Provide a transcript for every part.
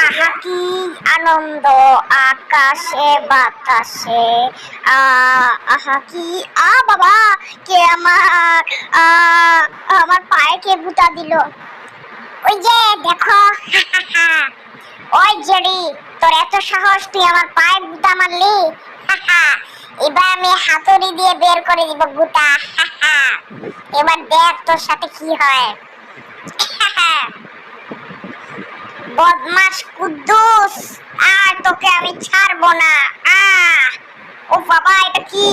আহা কি আনন্দ আকাশে বাতাসে, আহা কি বাবা, কে আমার পায়ে কে বুতা দিল? ওই যে দেখো, ওই জেডি, তোর এত সাহস, তুই আমার পায়ে বুতা মারলি? এবার আমি হাতুড়ি দিয়ে বের করে দিব গুতা। এবার দেখ তোর সাথে কি হয়। বদমাশ কুদ্দুস, আর তোকে আমি ছাড়বো না। ও বাবা, এটা কি?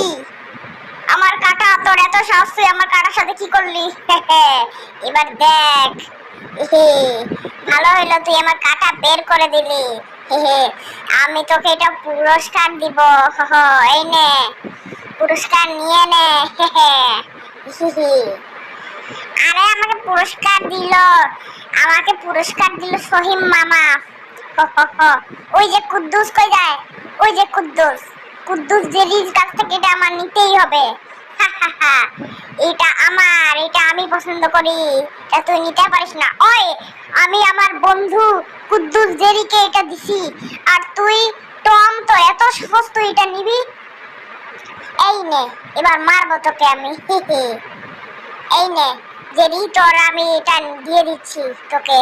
আমার কাটা, তোর এত সাহস, তুই আমার কাটার সাথে কি করলি? এবার দেখ, ভালো হইলো তুই আমার কাটা বের করে দিলি। আমি তোকে এটা পুরস্কার দিব। এই নে, পুরস্কার নিয়ে নে। আরে আমাকে পুরস্কার দিল, সহিম মামা। ওই যে কুদ্দুস কই যায়? ওই যে কুদ্দুস জেরির কাছ থেকে এটা আমার নিতেই হবে। এটা আমার, এটা আমি পছন্দ করি, এটা তুই নিতে পারিস না। ওই আমি আমার বন্ধু কুদ্দুস জেরিকে এটা দিছি, আর তুই টম, তো এত সহজ তুই এটা নিবি? এই নে, এবার মারবো তোকে আমি। এই নে জেরি, তোর আমি এটা দিয়ে দিচ্ছি তোকে।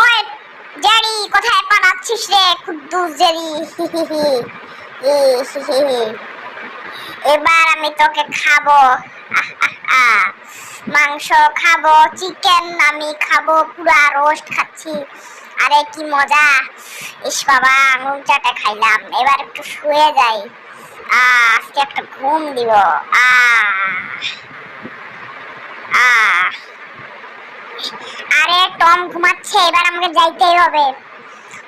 ওই জেরি, কোথায় পালাচ্ছিস রে কুদ্দুস জেরি? এবার আমি তোকে খাবো, মাংস খাবো, চিকেন আমি খাবো, পুরা রোস্ট খাচ্ছি। আরে কি মজা! ইস বাবা, আঙুল চাটা খাইলাম, এবার একটু শুয়ে যাই। আজকে একটা ঘুম দিব। আরে টম ঘুমাচ্ছে, এবার আমাকে যাইতেই হবে।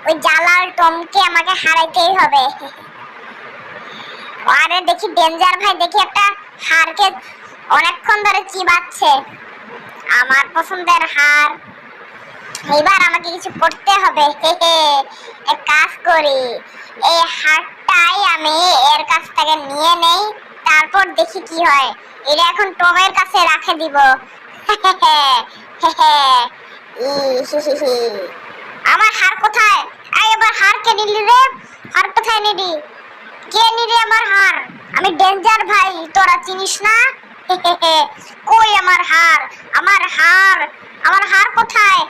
ওই জালাল টমকে আমাকে হারাইতেই হবে। আরে দেখি ডেঞ্জার ভাই, দেখি একটা হারকে অনেকক্ষণ ধরে চিবাচ্ছে, আমার পছন্দের হার। এবার আমাকে কিছু করতে হবে। এক কাজ করি, এই হারটাই আমি এর কাছ থেকে নিয়ে নেই, তারপর দেখি কি হয়। এটা এখন টমের কাছে রাখে দিব। আমার হার কোথায়? এবার হার কে নিলি রে? হার কোথায় নিলি? কে নিলি আমার হার? আমি ডেঞ্জার ভাই, তোরা চিনিস না? কই আমার হার? আমার হার কোথায়?